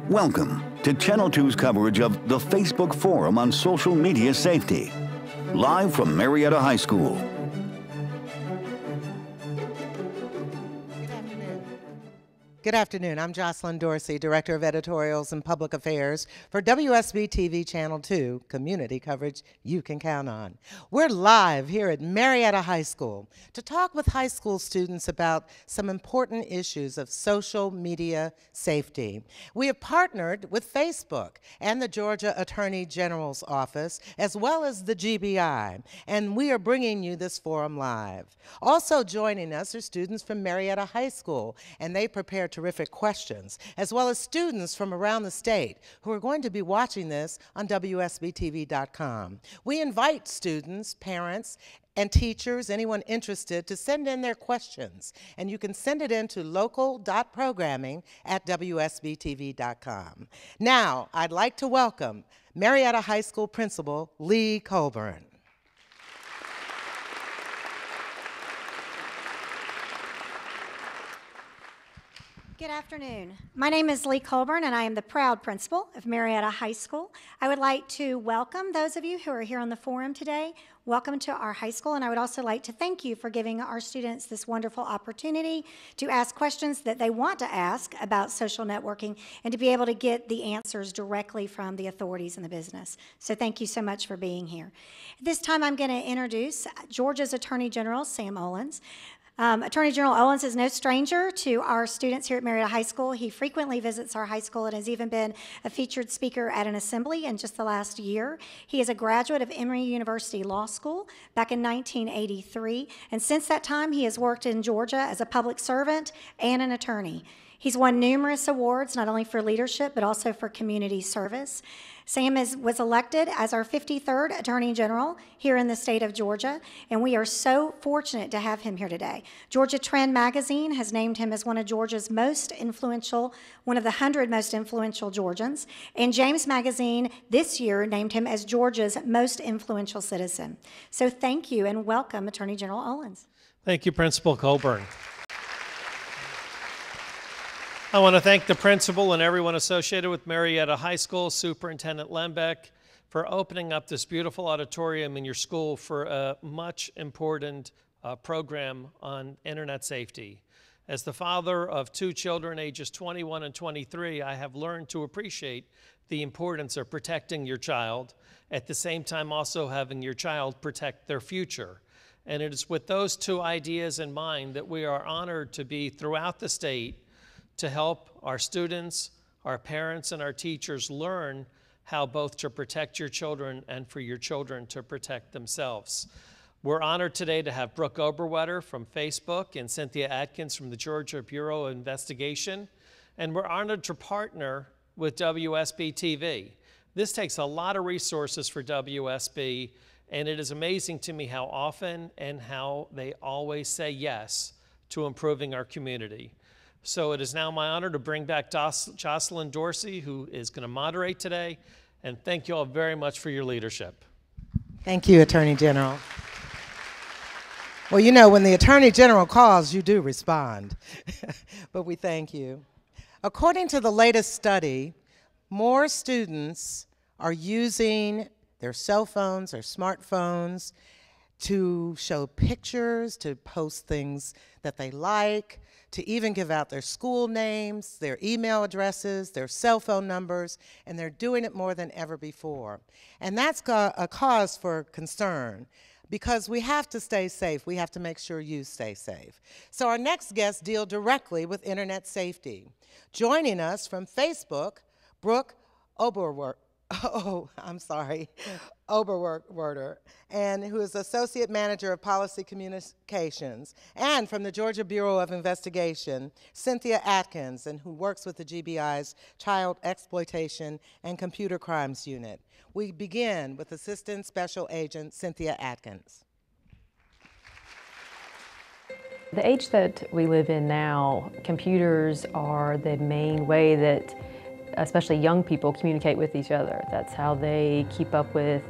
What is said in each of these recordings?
Welcome to Channel 2's coverage of the Facebook Forum on Social Media Safety. Live from Marietta High School. Good afternoon. I'm Jocelyn Dorsey, Director of Editorials and Public Affairs for WSB-TV Channel 2, community coverage you can count on. We're live here at Marietta High School to talk with high school students about some important issues of social media safety. We have partnered with Facebook and the Georgia Attorney General's Office, as well as the GBI, and we are bringing you this forum live. Also joining us are students from Marietta High School, and they prepare terrific questions, as well as students from around the state who are going to be watching this on WSB-TV.com. We invite students, parents, and teachers, anyone interested, to send in their questions, and you can send it in to local.programming@WSB-TV.com. Now, I'd like to welcome Marietta High School Principal Lee Colburn. Good afternoon. My name is Lee Colburn, and I am the proud principal of Marietta High School. I would like to welcome those of you who are here on the forum today. Welcome to our high school, and I would also like to thank you for giving our students this wonderful opportunity to ask questions that they want to ask about social networking and to be able to get the answers directly from the authorities in the business. So thank you so much for being here. At this time, I'm going to introduce Georgia's Attorney General, Sam Olens. Attorney General Olens is no stranger to our students here at Marietta High School. He frequently visits our high school and has even been a featured speaker at an assembly in just the last year. He is a graduate of Emory University Law School back in 1983, and since that time he has worked in Georgia as a public servant and an attorney. He's won numerous awards, not only for leadership, but also for community service. Sam was elected as our 53rd Attorney General here in the state of Georgia, and we are so fortunate to have him here today. Georgia Trend magazine has named him as one of Georgia's most influential, one of the 100 most influential Georgians, and James Magazine this year named him as Georgia's most influential citizen. So thank you and welcome, Attorney General Olens. Thank you, Principal Colburn. I want to thank the principal and everyone associated with Marietta High School, Superintendent Lembeck, for opening up this beautiful auditorium in your school for a much important program on internet safety. As the father of two children, ages 21 and 23, I have learned to appreciate the importance of protecting your child, at the same time also having your child protect their future. And it is with those two ideas in mind that we are honored to be throughout the state to help our students, our parents, and our teachers learn how both to protect your children and for your children to protect themselves. We're honored today to have Brooke Oberwetter from Facebook and Cynthia Atkins from the Georgia Bureau of Investigation, and we're honored to partner with WSB-TV. This takes a lot of resources for WSB, and it is amazing to me how often and how they always say yes to improving our community. So it is now my honor to bring back Jocelyn Dorsey, who is going to moderate today, and thank you all very much for your leadership. Thank you, Attorney General. Well, you know, when the Attorney General calls, you do respond, but we thank you. According to the latest study, more students are using their cell phones or smartphones to show pictures, to post things that they like, to even give out their school names, their email addresses, their cell phone numbers, and they're doing it more than ever before. And that's a cause for concern, because we have to stay safe. We have to make sure you stay safe. So our next guests deal directly with internet safety. Joining us from Facebook, Brooke Oberwetter, and who is Associate Manager of Policy Communications, and from the Georgia Bureau of Investigation, Cynthia Atkins, and who works with the GBI's Child Exploitation and Computer Crimes Unit. We begin with Assistant Special Agent Cynthia Atkins. The age that we live in now, computers are the main way that especially young people communicate with each other. That's how they keep up with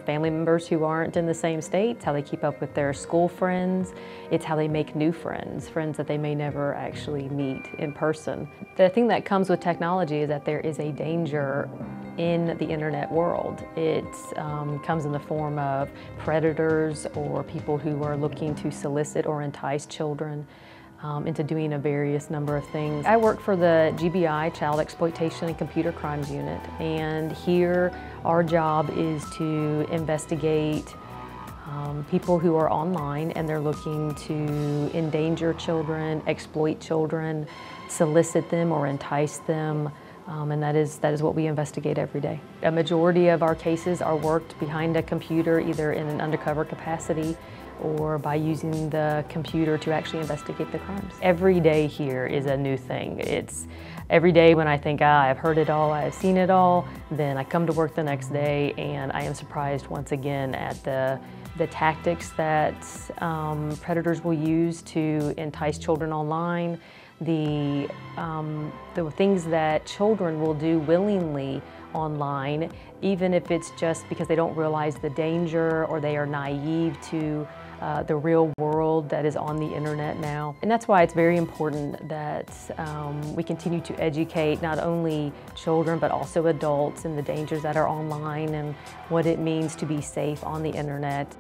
family members who aren't in the same state. It's how they keep up with their school friends. It's how they make new friends, friends that they may never actually meet in person. The thing that comes with technology is that there is a danger in the internet world. It comes in the form of predators or people who are looking to solicit or entice children into doing a various number of things. I work for the GBI, Child Exploitation and Computer Crimes Unit, and here our job is to investigate people who are online and they're looking to endanger children, exploit children, solicit them or entice them, and that is what we investigate every day. A majority of our cases are worked behind a computer, either in an undercover capacity or by using the computer to actually investigate the crimes. Every day here is a new thing. It's every day when I think, I've heard it all, I've seen it all, then I come to work the next day and I am surprised once again at the tactics that predators will use to entice children online, the things that children will do willingly online, even if it's just because they don't realize the danger or they are naive to the real world that is on the internet now. And that's why it's very important that we continue to educate not only children but also adults in the dangers that are online and what it means to be safe on the internet.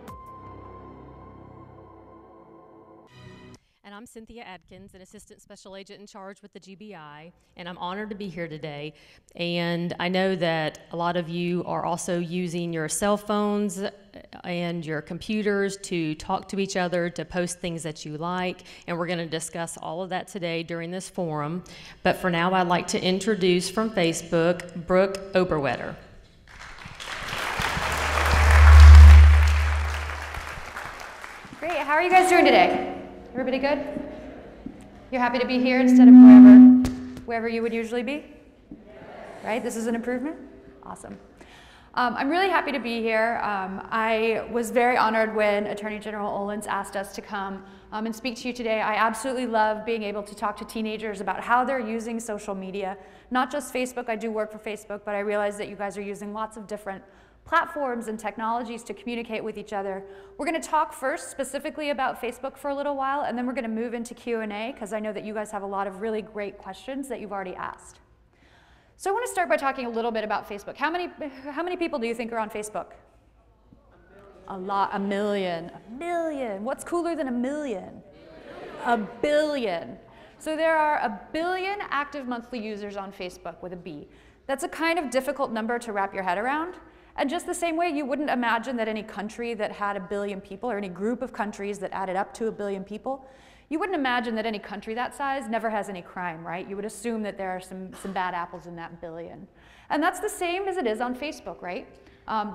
And I'm Cynthia Adkins, an Assistant Special Agent in charge with the GBI, and I'm honored to be here today. And I know that a lot of you are also using your cell phones and your computers to talk to each other, to post things that you like, and we're going to discuss all of that today during this forum. But for now, I'd like to introduce from Facebook, Brooke Oberwetter. Great, how are you guys doing today? Everybody good? You're happy to be here instead of wherever you would usually be? Right, this is an improvement? Awesome. I'm really happy to be here. I was very honored when Attorney General Olens asked us to come and speak to you today. I absolutely love being able to talk to teenagers about how they're using social media. Not just Facebook, I do work for Facebook, but I realize that you guys are using lots of different platforms and technologies to communicate with each other. We're going to talk first specifically about Facebook for a little while, and then we're going to move into Q&A because I know that you guys have a lot of really great questions that you've already asked. So I want to start by talking a little bit about Facebook. How many people do you think are on Facebook? A lot, a million. What's cooler than a million? A billion. So there are 1 billion active monthly users on Facebook with a B. That's a kind of difficult number to wrap your head around. And just the same way, you wouldn't imagine that any country that had 1 billion people, or any group of countries that added up to 1 billion people, you wouldn't imagine that any country that size never has any crime, right? You would assume that there are some bad apples in that billion. And that's the same as it is on Facebook, right?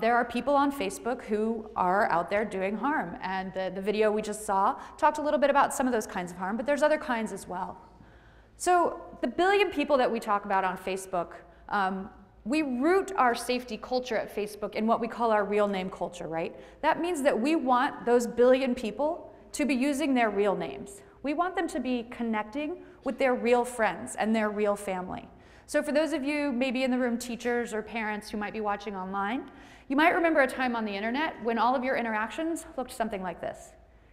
There are people on Facebook who are out there doing harm. And the video we just saw talked a little bit about some of those kinds of harm, but there's other kinds as well. So the 1 billion people that we talk about on Facebook, we root our safety culture at Facebook in what we call our real name culture, right? That means that we want those 1 billion people to be using their real names. We want them to be connecting with their real friends and their real family. So for those of you maybe in the room, teachers or parents who might be watching online, you might remember a time on the internet when all of your interactions looked something like this.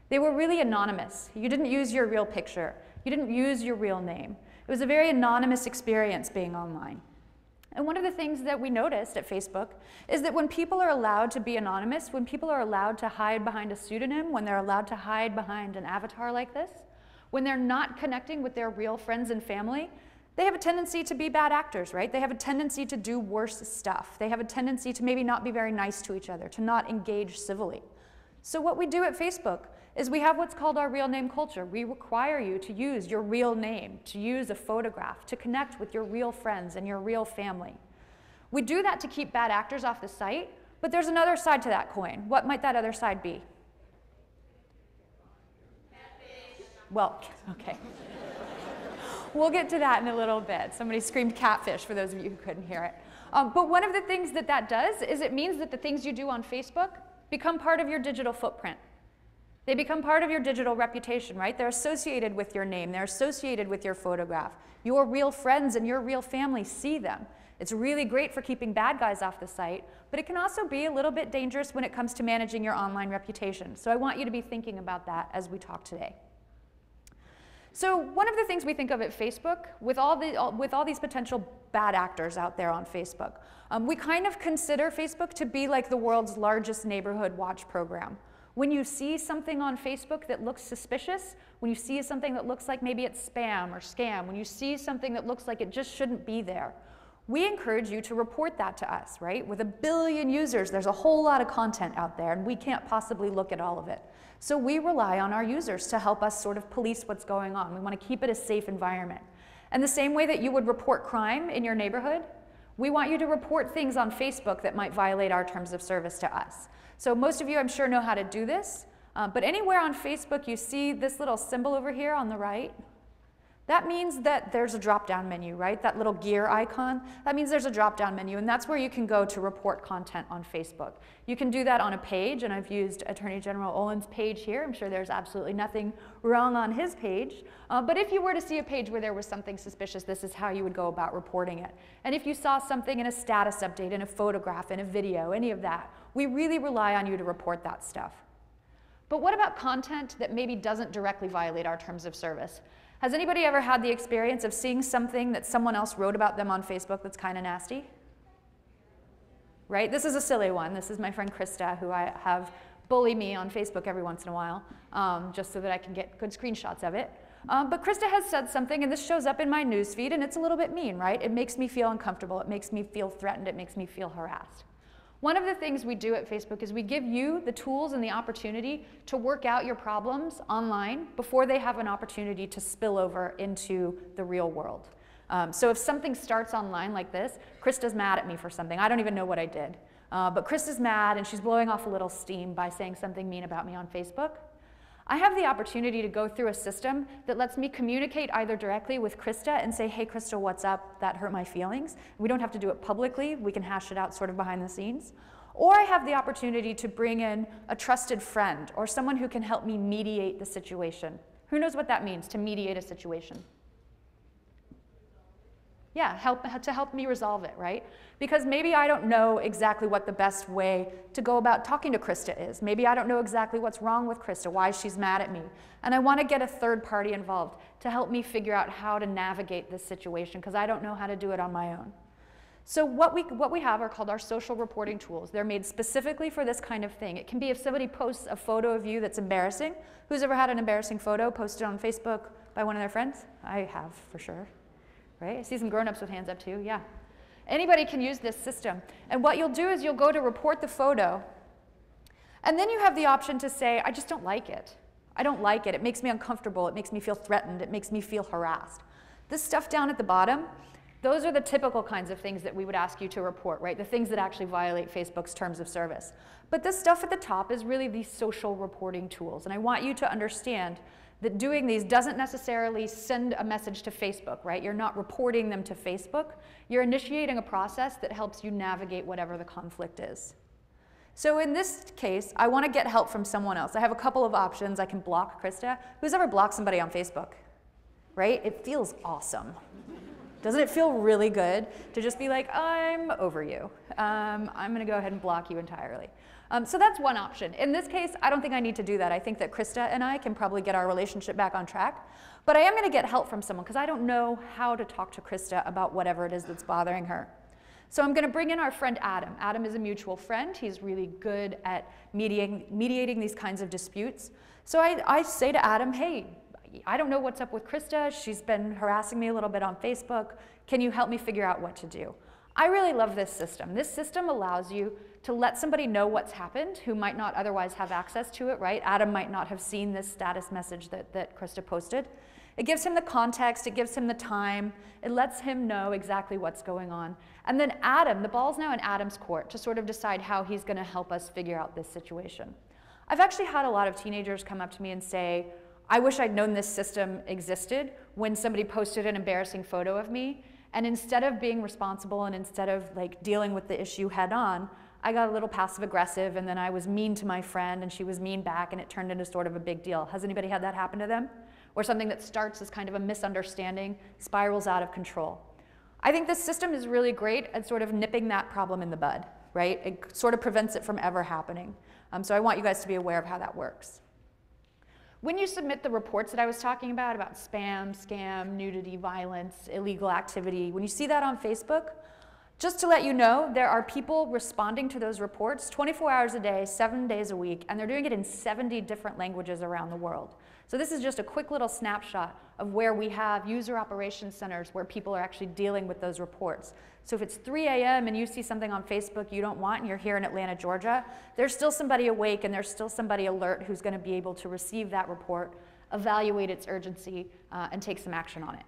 They were really anonymous. You didn't use your real picture. You didn't use your real name. It was a very anonymous experience being online. And one of the things that we noticed at Facebook is that when people are allowed to be anonymous, when people are allowed to hide behind a pseudonym, when they're allowed to hide behind an avatar like this, when they're not connecting with their real friends and family, they have a tendency to be bad actors, right? They have a tendency to do worse stuff. They have a tendency to maybe not be very nice to each other, to not engage civilly. So what we do at Facebook is we have what's called our real name culture. We require you to use your real name, to use a photograph, to connect with your real friends and your real family. We do that to keep bad actors off the site, but there's another side to that coin. What might that other side be? Well, okay. We'll get to that in a little bit. Somebody screamed catfish for those of you who couldn't hear it. But one of the things that does is it means that the things you do on Facebook become part of your digital footprint. They become part of your digital reputation, right? They're associated with your name. They're associated with your photograph. Your real friends and your real family see them. It's really great for keeping bad guys off the site, but it can also be a little bit dangerous when it comes to managing your online reputation. So I want you to be thinking about that as we talk today. So one of the things we think of at Facebook, with all these potential bad actors out there on Facebook, we kind of consider Facebook to be like the world's largest neighborhood watch program. When you see something on Facebook that looks suspicious, when you see something that looks like maybe it's spam or scam, when you see something that looks like it just shouldn't be there, we encourage you to report that to us, right? With 1 billion users, there's a whole lot of content out there, and we can't possibly look at all of it. So we rely on our users to help us sort of police what's going on. We want to keep it a safe environment. And the same way that you would report crime in your neighborhood, we want you to report things on Facebook that might violate our terms of service to us. So most of you, I'm sure, know how to do this. But anywhere on Facebook you see this little symbol over here on the right, that means that there's a drop-down menu, right? That little gear icon, that means there's a drop-down menu, and that's where you can go to report content on Facebook. You can do that on a page, and I've used Attorney General Olin's page here. I'm sure there's absolutely nothing wrong on his page. But if you were to see a page where there was something suspicious, this is how you would go about reporting it. And if you saw something in a status update, in a photograph, in a video, any of that, we really rely on you to report that stuff. But what about content that maybe doesn't directly violate our terms of service? Has anybody ever had the experience of seeing something that someone else wrote about them on Facebook that's kind of nasty? Right? This is a silly one. This is my friend Krista, who I have bully me on Facebook every once in a while, just so that I can get good screenshots of it. But Krista has said something, and this shows up in my newsfeed, and it's a little bit mean, right? It makes me feel uncomfortable. It makes me feel threatened. It makes me feel harassed. One of the things we do at Facebook is we give you the tools and the opportunity to work out your problems online before they have an opportunity to spill over into the real world. So if something starts online like this, Krista's mad at me for something. I don't even know what I did. But Krista's mad, and she's blowing off a little steam by saying something mean about me on Facebook. I have the opportunity to go through a system that lets me communicate either directly with Krista and say, hey, Krista, what's up? That hurt my feelings. We don't have to do it publicly. We can hash it out sort of behind the scenes. Or I have the opportunity to bring in a trusted friend or someone who can help me mediate the situation. Who knows what that means, to mediate a situation? Yeah, to help me resolve it, right? Because maybe I don't know exactly what the best way to go about talking to Krista is. Maybe I don't know exactly what's wrong with Krista, why she's mad at me. And I want to get a third party involved to help me figure out how to navigate this situation, because I don't know how to do it on my own. So what we have are called our social reporting tools. They're made specifically for this kind of thing. It can be if somebody posts a photo of you that's embarrassing. Who's ever had an embarrassing photo posted on Facebook by one of their friends? I have, for sure. Right? I see some grown-ups with hands up too, yeah. Anybody can use this system. And what you'll do is you'll go to report the photo, and then you have the option to say, I just don't like it. I don't like it. It makes me uncomfortable. It makes me feel threatened. It makes me feel harassed. This stuff down at the bottom, those are the typical kinds of things that we would ask you to report, right? The things that actually violate Facebook's terms of service. But this stuff at the top is really these social reporting tools. And I want you to understand that doing these doesn't necessarily send a message to Facebook, right? You're not reporting them to Facebook. You're initiating a process that helps you navigate whatever the conflict is. So in this case, I want to get help from someone else. I have a couple of options. I can block Krista. Who's ever blocked somebody on Facebook, right? It feels awesome. Doesn't it feel really good to just be like, I'm over you. I'm going to go ahead and block you entirely. So that's one option. In this case, I don't think I need to do that. I think that Krista and I can probably get our relationship back on track. But I am going to get help from someone because I don't know how to talk to Krista about whatever it is that's bothering her. So I'm going to bring in our friend Adam. Adam is a mutual friend. He's really good at mediating these kinds of disputes. So I say to Adam, hey, I don't know what's up with Krista. She's been harassing me a little bit on Facebook. Can you help me figure out what to do? I really love this system. This system allows you to let somebody know what's happened who might not otherwise have access to it, right? Adam might not have seen this status message that Krista posted. It gives him the context, it gives him the time, it lets him know exactly what's going on. And then Adam, the ball's now in Adam's court to sort of decide how he's going to help us figure out this situation. I've actually had a lot of teenagers come up to me and say, I wish I'd known this system existed when somebody posted an embarrassing photo of me. And instead of being responsible and instead of like dealing with the issue head on, I got a little passive aggressive and then I was mean to my friend and she was mean back and it turned into sort of a big deal. Has anybody had that happen to them? Or something that starts as kind of a misunderstanding spirals out of control. I think this system is really great at sort of nipping that problem in the bud, right? It sort of prevents it from ever happening. So I want you guys to be aware of how that works. When you submit the reports that I was talking about spam, scam, nudity, violence, illegal activity, when you see that on Facebook, just to let you know, there are people responding to those reports 24 hours a day, 7 days a week, and they're doing it in 70 different languages around the world. So this is just a quick little snapshot of where we have user operations centers where people are actually dealing with those reports. So if it's 3 a.m. and you see something on Facebook you don't want and you're here in Atlanta, Georgia, there's still somebody awake and there's still somebody alert who's going to be able to receive that report, evaluate its urgency, and take some action on it.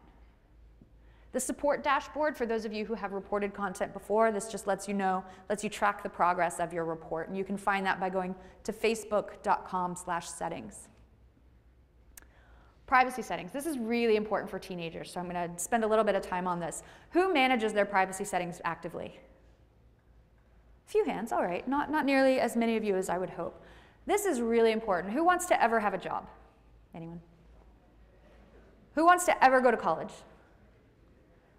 The support dashboard, for those of you who have reported content before, this just lets you know, lets you track the progress of your report. And you can find that by going to facebook.com/settings. Privacy settings. This is really important for teenagers, so I'm going to spend a little bit of time on this. Who manages their privacy settings actively? A few hands, all right. Not nearly as many of you as I would hope. This is really important. Who wants to ever have a job? Anyone? Who wants to ever go to college?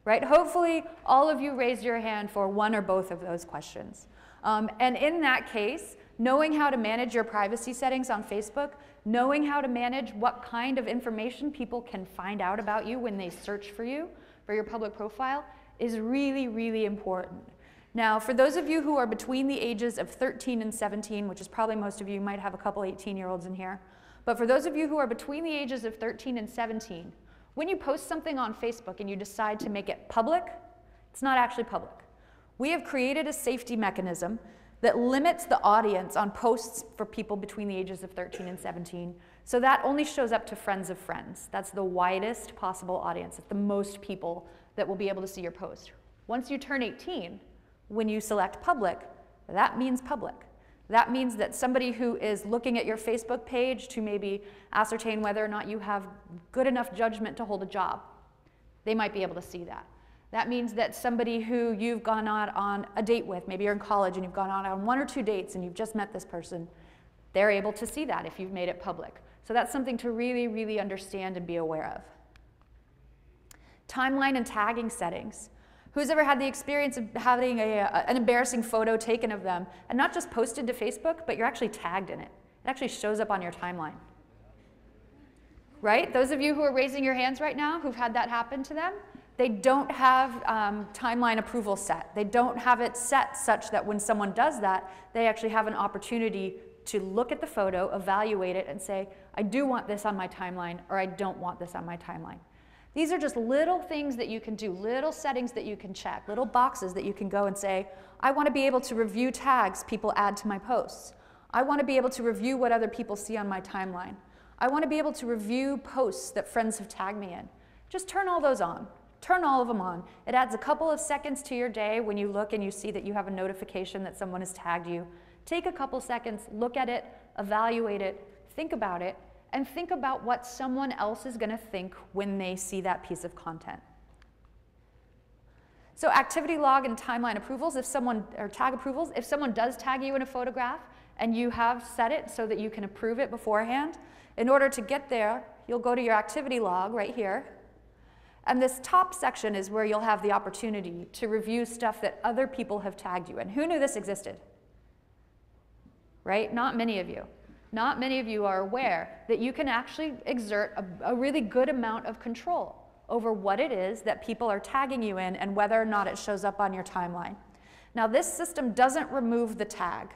Right? Hopefully, all of you raised your hand for one or both of those questions. And in that case, knowing how to manage your privacy settings on Facebook, knowing how to manage what kind of information people can find out about you when they search for you, for your public profile, is really, really important. Now, for those of you who are between the ages of 13 and 17, which is probably most of you, might have a couple 18-year-olds in here, but for those of you who are between the ages of 13 and 17, when you post something on Facebook and you decide to make it public, it's not actually public. We have created a safety mechanism that limits the audience on posts for people between the ages of 13 and 17. So that only shows up to friends of friends. That's the widest possible audience. It's the most people that will be able to see your post. Once you turn 18, when you select public, that means public. That means that somebody who is looking at your Facebook page to maybe ascertain whether or not you have good enough judgment to hold a job, they might be able to see that. That means that somebody who you've gone out on a date with, maybe you're in college and you've gone out on 1 or 2 dates and you've just met this person, they're able to see that if you've made it public. So that's something to really, really understand and be aware of. Timeline and tagging settings. Who's ever had the experience of having an embarrassing photo taken of them and not just posted to Facebook, but you're actually tagged in it? It actually shows up on your timeline. Right? Those of you who are raising your hands right now who've had that happen to them, they don't have timeline approval set. They don't have it set such that when someone does that, they actually have an opportunity to look at the photo, evaluate it, and say, I do want this on my timeline, or I don't want this on my timeline. These are just little things that you can do, little settings that you can check, little boxes that you can go and say, I want to be able to review tags people add to my posts. I want to be able to review what other people see on my timeline. I want to be able to review posts that friends have tagged me in. Just turn all those on. Turn all of them on. It adds a couple of seconds to your day when you look and you see that you have a notification that someone has tagged you. Take a couple seconds, look at it, evaluate it, think about it, and think about what someone else is going to think when they see that piece of content. So activity log and timeline approvals, or tag approvals, if someone does tag you in a photograph and you have set it so that you can approve it beforehand, in order to get there, you'll go to your activity log right here. And this top section is where you'll have the opportunity to review stuff that other people have tagged you in. Who knew this existed? Right? Not many of you. Not many of you are aware that you can actually exert a really good amount of control over what it is that people are tagging you in and whether or not it shows up on your timeline. Now, this system doesn't remove the tag.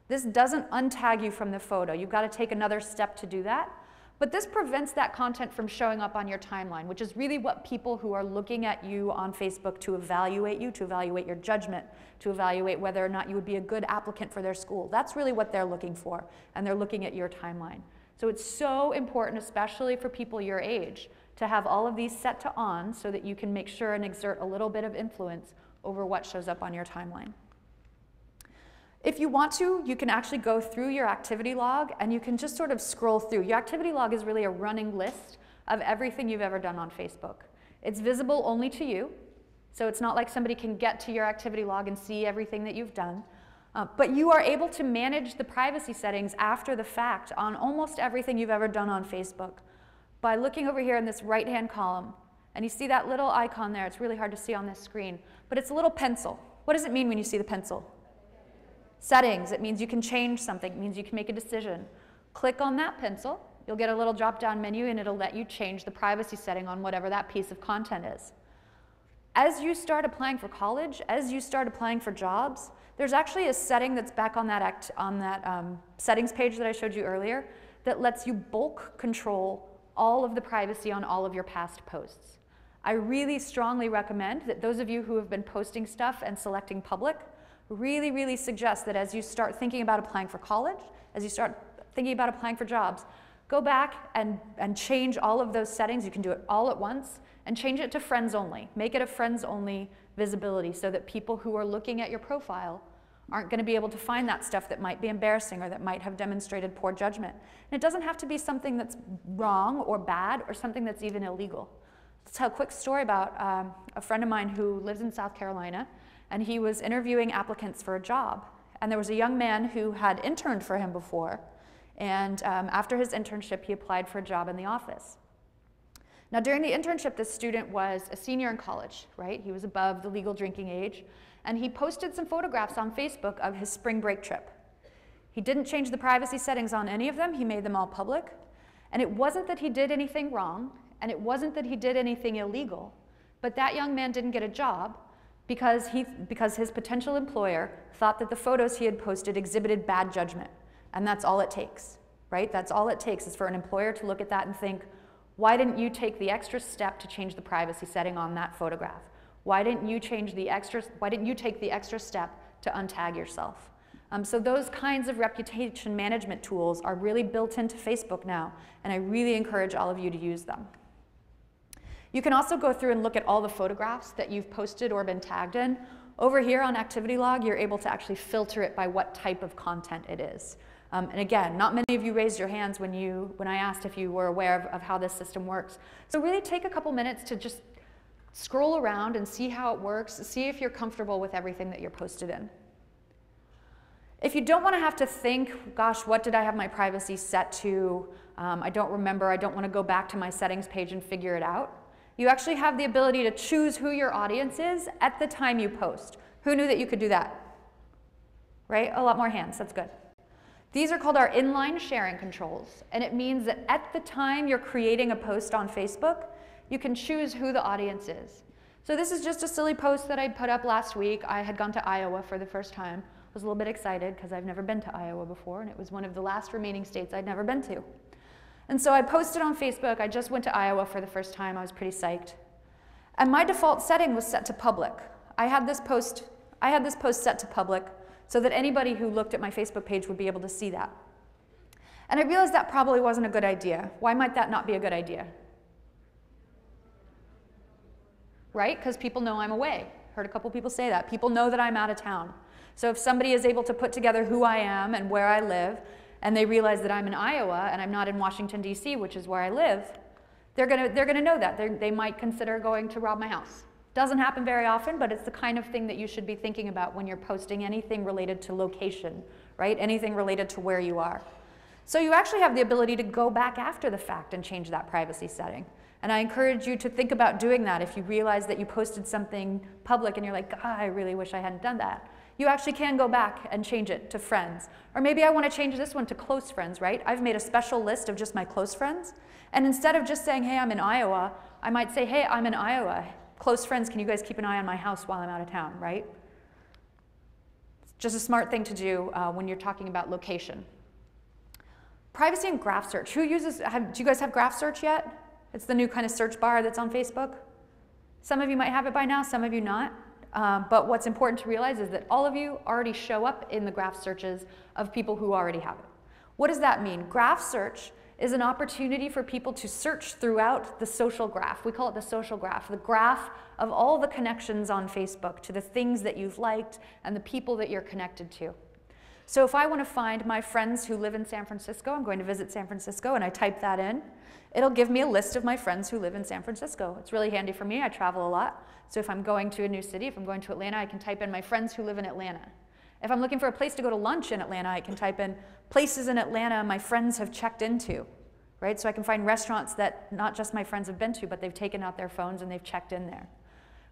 This doesn't untag you from the photo. You've got to take another step to do that. But this prevents that content from showing up on your timeline, which is really what people who are looking at you on Facebook to evaluate you, to evaluate your judgment, to evaluate whether or not you would be a good applicant for their school. That's really what they're looking for, and they're looking at your timeline. So it's so important, especially for people your age, to have all of these set to on so that you can make sure and exert a little bit of influence over what shows up on your timeline. If you want to, you can actually go through your activity log and you can just sort of scroll through. Your activity log is really a running list of everything you've ever done on Facebook. It's visible only to you, so it's not like somebody can get to your activity log and see everything that you've done. But you are able to manage the privacy settings after the fact on almost everything you've ever done on Facebook by looking over here in this right-hand column. And you see that little icon there. It's really hard to see on this screen, but it's a little pencil. What does it mean when you see the pencil? Settings. It means you can change something. It means you can make a decision. Click on that pencil. You'll get a little drop-down menu, and it'll let you change the privacy setting on whatever that piece of content is. As you start applying for college, as you start applying for jobs, there's actually a setting that's back on that, settings page that I showed you earlier that lets you bulk control all of the privacy on all of your past posts. I really strongly recommend that those of you who have been posting stuff and selecting public really, really suggest that as you start thinking about applying for college, as you start thinking about applying for jobs, go back and change all of those settings. You can do it all at once and change it to friends only. Make it a friends only visibility so that people who are looking at your profile aren't going to be able to find that stuff that might be embarrassing or that might have demonstrated poor judgment. And it doesn't have to be something that's wrong or bad or something that's even illegal. I'll tell a quick story about a friend of mine who lives in South Carolina, and he was interviewing applicants for a job. And there was a young man who had interned for him before, and after his internship, he applied for a job in the office. Now, during the internship, this student was a senior in college, right? He was above the legal drinking age, and he posted some photographs on Facebook of his spring break trip. He didn't change the privacy settings on any of them. He made them all public. And it wasn't that he did anything wrong, and it wasn't that he did anything illegal, but that young man didn't get a job because his potential employer thought that the photos he had posted exhibited bad judgment. And that's all it takes, right? That's all it takes is for an employer to look at that and think, why didn't you take the extra step to change the privacy setting on that photograph? Why didn't you take the extra step to untag yourself? So those kinds of reputation management tools are really built into Facebook now, and I really encourage all of you to use them. You can also go through and look at all the photographs that you've posted or been tagged in. Over here on Activity Log, you're able to actually filter it by what type of content it is. And again, not many of you raised your hands when I asked if you were aware of how this system works. So really take a couple minutes to just scroll around and see how it works, see if you're comfortable with everything that you're posted in. If you don't want to have to think, gosh, what did I have my privacy set to? I don't remember, I don't want to go back to my settings page and figure it out. You actually have the ability to choose who your audience is at the time you post. Who knew that you could do that? Right? A lot more hands, that's good. These are called our inline sharing controls, and it means that at the time you're creating a post on Facebook, you can choose who the audience is. So this is just a silly post that I put up last week. I had gone to Iowa for the first time. I was a little bit excited because I've never been to Iowa before, and it was one of the last remaining states I'd never been to. And so I posted on Facebook. I just went to Iowa for the first time. I was pretty psyched. And my default setting was set to public. I had this post set to public so that anybody who looked at my Facebook page would be able to see that. And I realized that probably wasn't a good idea. Why might that not be a good idea? Right? Because people know I'm away. Heard a couple people say that. People know that I'm out of town. So if somebody is able to put together who I am and where I live, and they realize that I'm in Iowa and I'm not in Washington, D.C., which is where I live, they're gonna know that. They might consider going to rob my house. Doesn't happen very often, but it's the kind of thing that you should be thinking about when you're posting anything related to location, right? Anything related to where you are. So you actually have the ability to go back after the fact and change that privacy setting. And I encourage you to think about doing that if you realize that you posted something public and you're like, God, I really wish I hadn't done that. You actually can go back and change it to friends. Or maybe I want to change this one to close friends, right? I've made a special list of just my close friends. And instead of just saying, hey, I'm in Iowa, I might say, hey, I'm in Iowa. Close friends, can you guys keep an eye on my house while I'm out of town, right? It's just a smart thing to do when you're talking about location. Privacy and graph search. Do you guys have graph search yet? It's the new kind of search bar that's on Facebook. Some of you might have it by now, some of you not. But what's important to realize is that all of you already show up in the graph searches of people who already have it. What does that mean? Graph search is an opportunity for people to search throughout the social graph. We call it the social graph, the graph of all the connections on Facebook to the things that you've liked and the people that you're connected to. So if I want to find my friends who live in San Francisco, I'm going to visit San Francisco, and I type that in, it'll give me a list of my friends who live in San Francisco. It's really handy for me. I travel a lot. So if I'm going to a new city, if I'm going to Atlanta, I can type in my friends who live in Atlanta. If I'm looking for a place to go to lunch in Atlanta, I can type in places in Atlanta my friends have checked into, right? So I can find restaurants that not just my friends have been to, but they've taken out their phones and they've checked in there.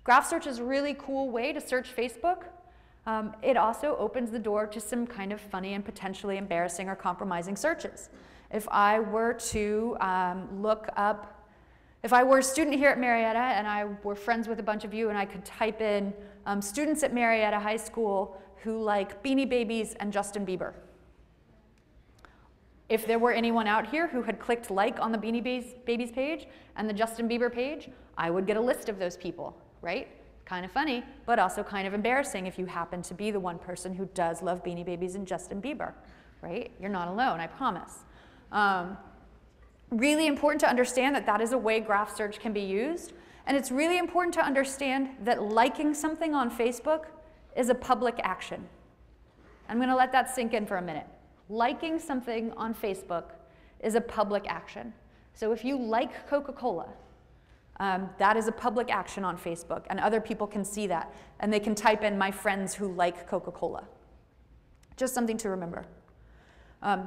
Graph search is a really cool way to search Facebook. It also opens the door to some kind of funny and potentially embarrassing or compromising searches. If I were to if I were a student here at Marietta and I were friends with a bunch of you and I could type in students at Marietta High School who like Beanie Babies and Justin Bieber. If there were anyone out here who had clicked like on the Beanie Babies page and the Justin Bieber page, I would get a list of those people, right? Kind of funny, but also kind of embarrassing if you happen to be the one person who does love Beanie Babies and Justin Bieber, right? You're not alone, I promise. Really important to understand that that is a way graph search can be used. And it's really important to understand that liking something on Facebook is a public action. I'm going to let that sink in for a minute. Liking something on Facebook is a public action. So if you like Coca-Cola, that is a public action on Facebook, and other people can see that, and they can type in my friends who like Coca-Cola. Just something to remember.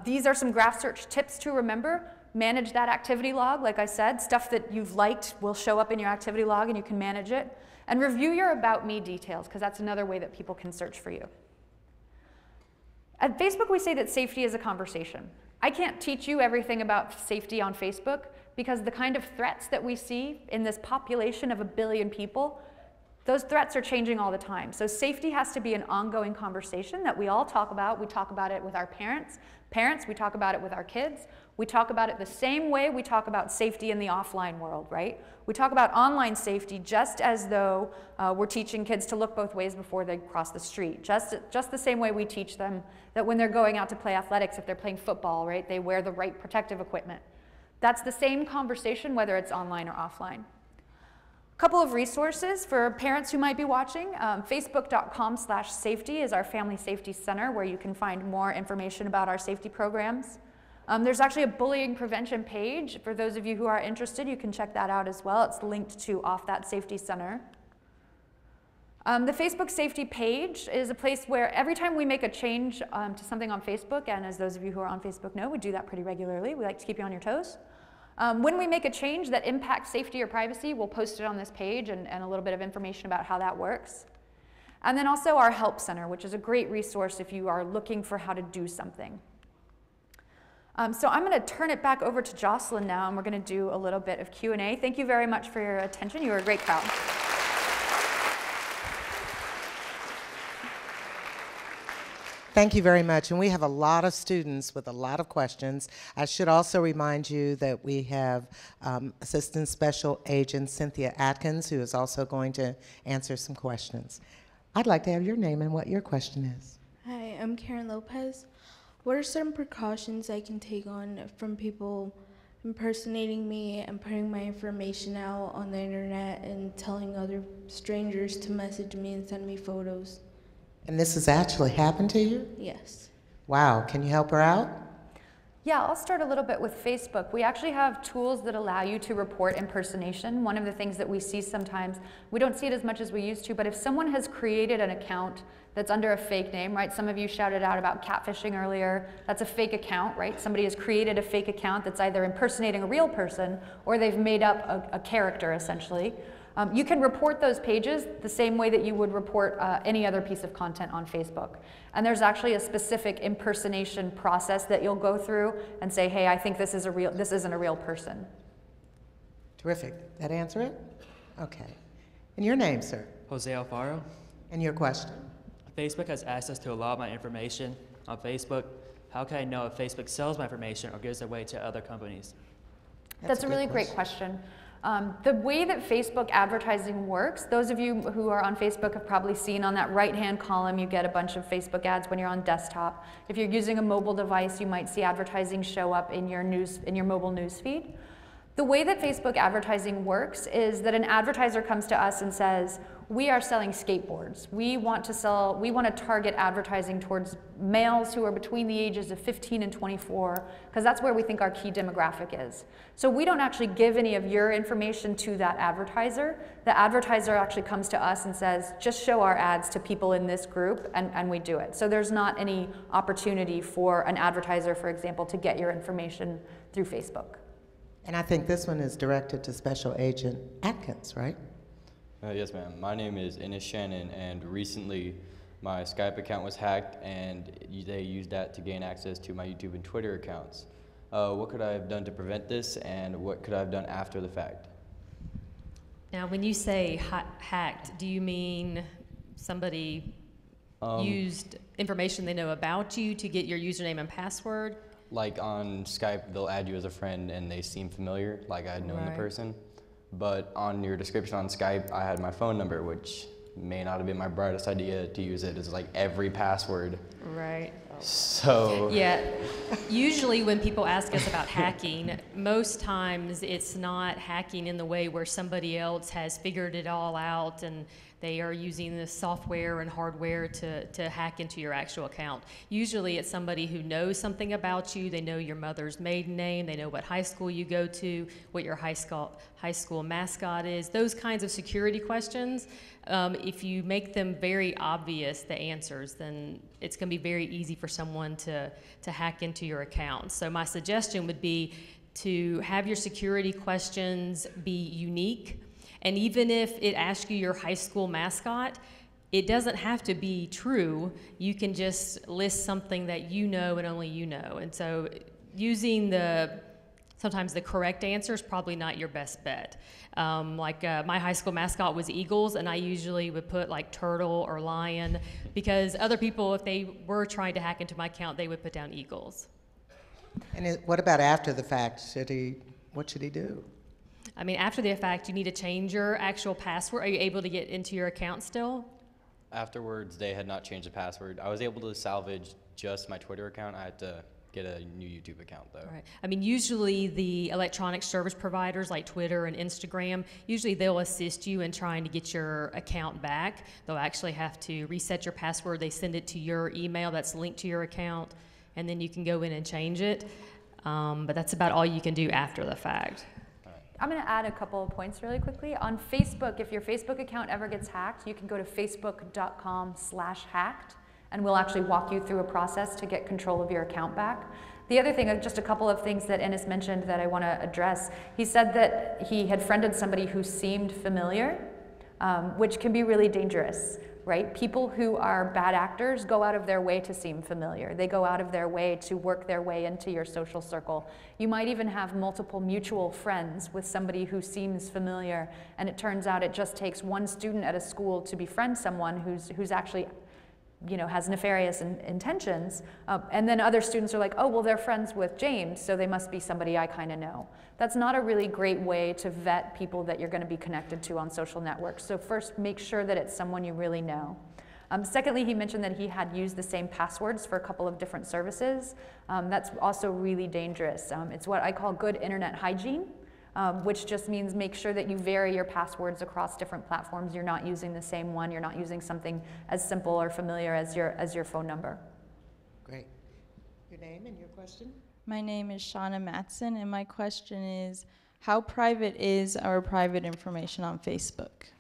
These are some graph search tips to remember. Manage that activity log, like I said. Stuff that you've liked will show up in your activity log and you can manage it. And review your About Me details, because that's another way that people can search for you. At Facebook, we say that safety is a conversation. I can't teach you everything about safety on Facebook because the kind of threats that we see in this population of 1 billion people, those threats are changing all the time. So safety has to be an ongoing conversation that we all talk about. We talk about it with our parents. We talk about it with our kids. We talk about it the same way we talk about safety in the offline world, right? We talk about online safety just as though we're teaching kids to look both ways before they cross the street. Just the same way we teach them that when they're going out to play athletics, if they're playing football, right, they wear the right protective equipment. That's the same conversation whether it's online or offline. A couple of resources for parents who might be watching. Facebook.com/safety is our Family Safety Center where you can find more information about our safety programs. There's actually a bullying prevention page. For those of you who are interested, you can check that out as well. It's linked to Off That Safety Center. The Facebook safety page is a place where every time we make a change to something on Facebook, and as those of you who are on Facebook know, we do that pretty regularly. We like to keep you on your toes. When we make a change that impacts safety or privacy, we'll post it on this page and a little bit of information about how that works. And then also our Help Center, which is a great resource if you are looking for how to do something. So I'm going to turn it back over to Jocelyn now, and we're going to do a little bit of Q&A. Thank you very much for your attention. You were a great crowd. Thank you very much. And we have a lot of students with a lot of questions. I should also remind you that we have Assistant Special Agent Cynthia Atkins, who is also going to answer some questions. I'd like to have your name and what your question is. Hi, I'm Karen Lopez. What are some precautions I can take on from people impersonating me and putting my information out on the internet and telling other strangers to message me and send me photos? And this has actually happened to you? Yes. Wow, can you help her out? Yeah, I'll start a little bit with Facebook. We actually have tools that allow you to report impersonation. One of the things that we see sometimes, we don't see it as much as we used to, but if someone has created an account that's under a fake name, right? Some of you shouted out about catfishing earlier. That's a fake account, right? Somebody has created a fake account that's either impersonating a real person or they've made up a character, essentially. You can report those pages the same way that you would report any other piece of content on Facebook. And there's actually a specific impersonation process that you'll go through and say, hey, I think this isn't a real person. Terrific. That answer it? Okay. And your name, sir? Jose Alfaro. And your question? Facebook has access to a lot of my information on Facebook. How can I know if Facebook sells my information or gives it away to other companies? That's a really great question. The way that Facebook advertising works, those of you who are on Facebook have probably seen on that right-hand column, you get a bunch of Facebook ads when you're on desktop. If you're using a mobile device, you might see advertising show up in your mobile news feed. The way that Facebook advertising works is that an advertiser comes to us and says, we are selling skateboards. We want to target advertising towards males who are between the ages of 15 and 24, because that's where we think our key demographic is. So we don't actually give any of your information to that advertiser. The advertiser actually comes to us and says, just show our ads to people in this group, and we do it. So there's not any opportunity for an advertiser, for example, to get your information through Facebook. And I think this one is directed to Special Agent Atkins, right? Yes, ma'am. My name is Ennis Shannon, and recently my Skype account was hacked, and they used that to gain access to my YouTube and Twitter accounts. What could I have done to prevent this, and what could I have done after the fact? Now, when you say hacked, do you mean somebody used information they know about you to get your username and password? Like on Skype, they'll add you as a friend, and they seem familiar, like I had known the person. But on your description on Skype, I had my phone number, which may not have been my brightest idea to use it as like every password. Right. So. Yeah. Usually when people ask us about hacking, most times it's not hacking in the way where somebody else has figured it all out and they are using the software and hardware to hack into your actual account. Usually it's somebody who knows something about you. They know your mother's maiden name. They know what high school you go to, what your high school mascot is. Those kinds of security questions, if you make them very obvious, the answers, then it's going to be very easy for someone to hack into your account. So my suggestion would be to have your security questions be unique. And even if it asks you your high school mascot, it doesn't have to be true. You can just list something that you know and only you know. And so using sometimes the correct answer is probably not your best bet. My high school mascot was Eagles, and I usually would put like turtle or lion, because other people, if they were trying to hack into my account, they would put down Eagles. And what about after the fact? What should he do? I mean, after the fact, you need to change your actual password. Are you able to get into your account still? Afterwards, they had not changed the password. I was able to salvage just my Twitter account. I had to get a new YouTube account, though. Right. I mean, usually the electronic service providers like Twitter and Instagram, usually they'll assist you in trying to get your account back. They'll actually have to reset your password. They send it to your email that's linked to your account, and then you can go in and change it. But that's about all you can do after the fact. I'm going to add a couple of points really quickly. On Facebook, if your Facebook account ever gets hacked, you can go to facebook.com/hacked, and we'll actually walk you through a process to get control of your account back. The other thing, just a couple of things that Ennis mentioned that I want to address. He said that he had friended somebody who seemed familiar, which can be really dangerous. Right? People who are bad actors go out of their way to seem familiar. They go out of their way to work their way into your social circle. You might even have multiple mutual friends with somebody who seems familiar, and it turns out it just takes one student at a school to befriend someone who's actually, has nefarious intentions, and then other students are like, oh, well, they're friends with James, so they must be somebody I kind of know. That's not a really great way to vet people that you're going to be connected to on social networks. So first, make sure that it's someone you really know. Secondly, he mentioned that he had used the same passwords for a couple of different services. That's also really dangerous. It's what I call good internet hygiene, which just means make sure that you vary your passwords across different platforms. You're not using the same one. You're not using something as simple or familiar as your phone number. Great. Your name and your question? My name is Shauna Matson, and my question is, how private is our private information on Facebook?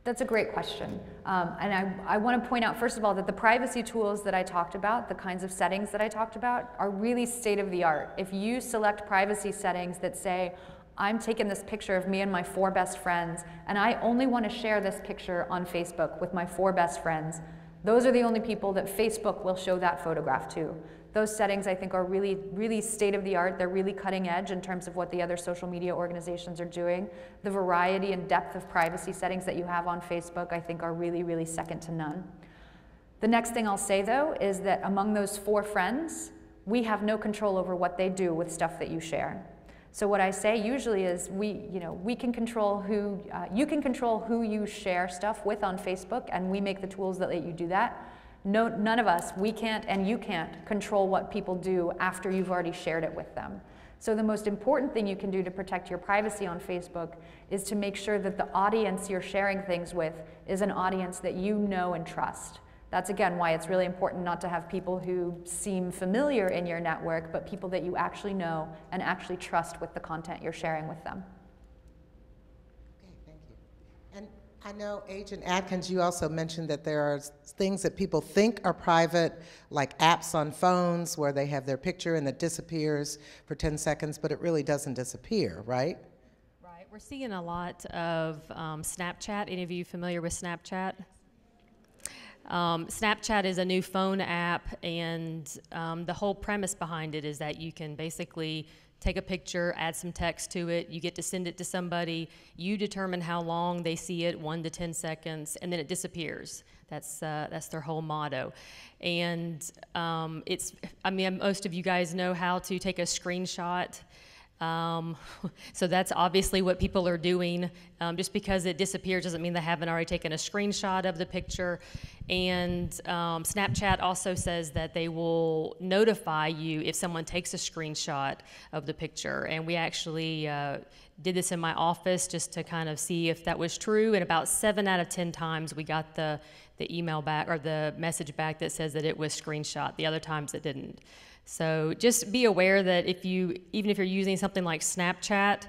That's a great question. And I want to point out, first of all, that the privacy tools that I talked about, the kinds of settings that I talked about, are really state of the art. If you select privacy settings that say, I'm taking this picture of me and my 4 best friends, and I only want to share this picture on Facebook with my 4 best friends, those are the only people that Facebook will show that photograph to. Those settings, I think, are really, really state-of-the-art. They're really cutting edge in terms of what the other social media organizations are doing. The variety and depth of privacy settings that you have on Facebook, I think, are really, really second to none. The next thing I'll say, though, is that among those 4 friends, we have no control over what they do with stuff that you share. So what I say usually is we can control who, you can control who you share stuff with on Facebook, and we make the tools that let you do that. No, none of us, we can't and you can't control what people do after you've already shared it with them. So the most important thing you can do to protect your privacy on Facebook is to make sure that the audience you're sharing things with is an audience that you know and trust. That's again why it's really important not to have people who seem familiar in your network, but people that you actually know and actually trust with the content you're sharing with them. Okay, thank you. And I know, Agent Atkins, you also mentioned that there are things that people think are private, like apps on phones where they have their picture and it disappears for 10 seconds, but it really doesn't disappear, right? Right. We're seeing a lot of Snapchat. Any of you familiar with Snapchat? Snapchat is a new phone app, and the whole premise behind it is that you can basically take a picture, add some text to it, you get to send it to somebody, you determine how long they see it, 1 to 10 seconds, and then it disappears. That's their whole motto. And I mean, most of you guys know how to take a screenshot. So that's obviously what people are doing. Just because it disappears doesn't mean they haven't already taken a screenshot of the picture. And Snapchat also says that they will notify you if someone takes a screenshot of the picture. And we actually did this in my office just to kind of see if that was true. And about 7 out of 10 times we got the email back or the message back that says that it was screenshot. The other times it didn't. So just be aware that even if you're using something like Snapchat,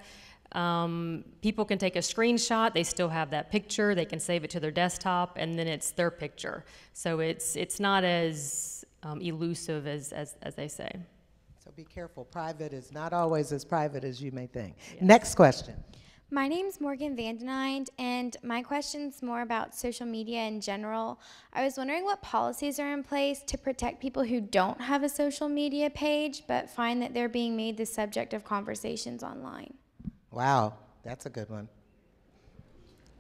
people can take a screenshot, they still have that picture, they can save it to their desktop, and then it's their picture. So it's not as elusive as they say. So be careful. Private is not always as private as you may think. Yes. Next question. My name's Morgan Vandeneind, and my question's more about social media in general. I was wondering what policies are in place to protect people who don't have a social media page but find that they're being made the subject of conversations online. Wow, that's a good one.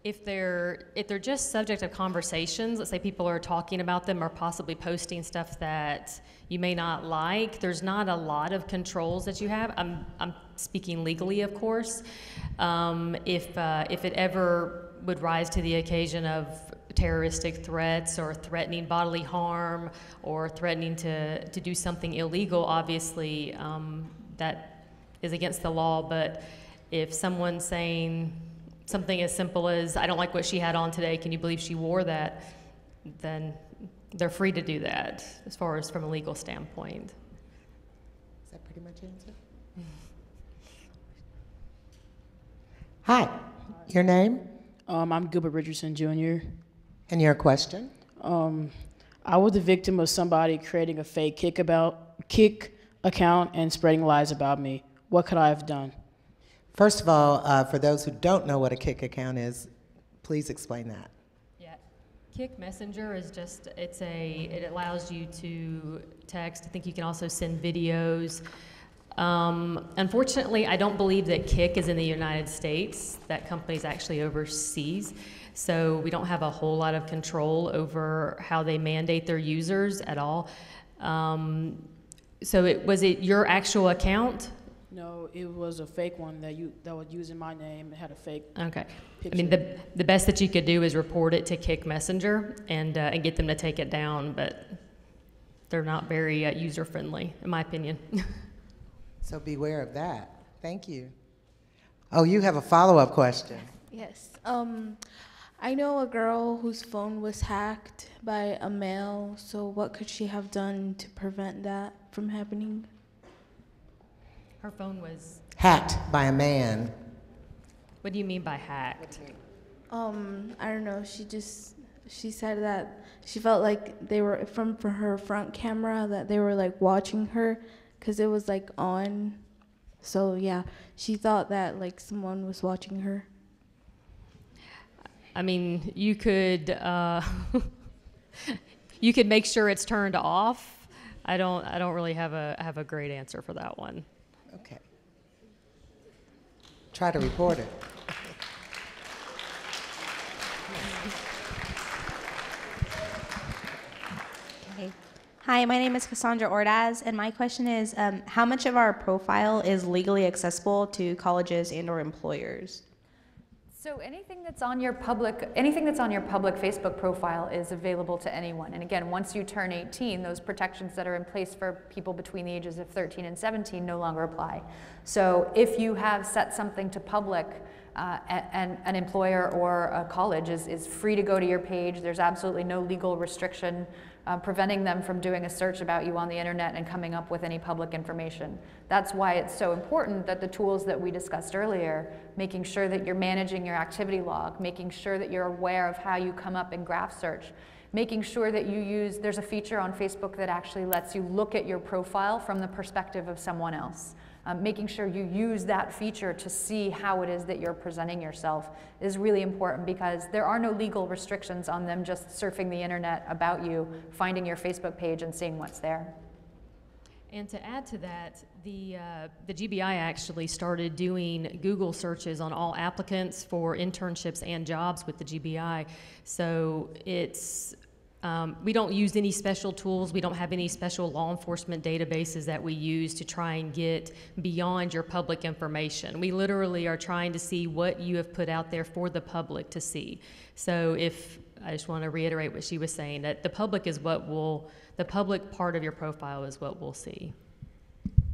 If they're just subject of conversations, let's say people are talking about them or possibly posting stuff that you may not like, there's not a lot of controls that you have. I'm speaking legally, of course. If it ever would rise to the occasion of terroristic threats or threatening bodily harm or threatening to do something illegal, obviously that is against the law. But if someone's saying something as simple as, I don't like what she had on today, can you believe she wore that? Then they're free to do that as far as from a legal standpoint. Is that pretty much answered? Hi, your name? I'm Gilbert Richardson Jr. And your question? I was the victim of somebody creating a fake Kik account and spreading lies about me. What could I have done? First of all, for those who don't know what a Kik account is, please explain that. Yeah, Kik Messenger is just, it allows you to text. I think you can also send videos. Unfortunately, I don't believe that Kik is in the United States. That company's actually overseas. So we don't have a whole lot of control over how they mandate their users at all. So was it your actual account? No, it was a fake one that was using my name. It had a fake Okay. picture. I mean, the best that you could do is report it to Kik Messenger and get them to take it down, but they're not very user-friendly, in my opinion. So beware of that. Thank you. Oh, you have a follow-up question. Yes. I know a girl whose phone was hacked by a male, so what could she have done to prevent that from happening? Her phone was hacked by a man. What do you mean by hacked? I don't know. She said that she felt like they were from her front camera that they were like watching her because it was like on. So yeah, she thought that like someone was watching her. I mean, you could you could make sure it's turned off. I don't really have a great answer for that one. Okay. Try to report it. Okay. Hi, my name is Cassandra Ordaz, and my question is, how much of our profile is legally accessible to colleges and/or employers? So anything that's on your public Facebook profile is available to anyone. And again, once you turn 18, those protections that are in place for people between the ages of 13 and 17 no longer apply. So if you have set something to public, and an employer or a college is free to go to your page. There's absolutely no legal restriction preventing them from doing a search about you on the internet and coming up with any public information. That's why it's so important that the tools that we discussed earlier, making sure that you're managing your activity log, making sure that you're aware of how you come up in graph search, making sure that you use, there's a feature on Facebook that actually lets you look at your profile from the perspective of someone else. Making sure you use that feature to see how it is that you're presenting yourself is really important, because there are no legal restrictions on them just surfing the internet about you, finding your Facebook page and seeing what's there. And to add to that, the GBI actually started doing Google searches on all applicants for internships and jobs with the GBI. So it's we don't use any special tools. We don't have any special law enforcement databases that we use to try and get beyond your public information. We literally are trying to see what you have put out there for the public to see. So I just want to reiterate what she was saying, that the public part of your profile is what we'll see.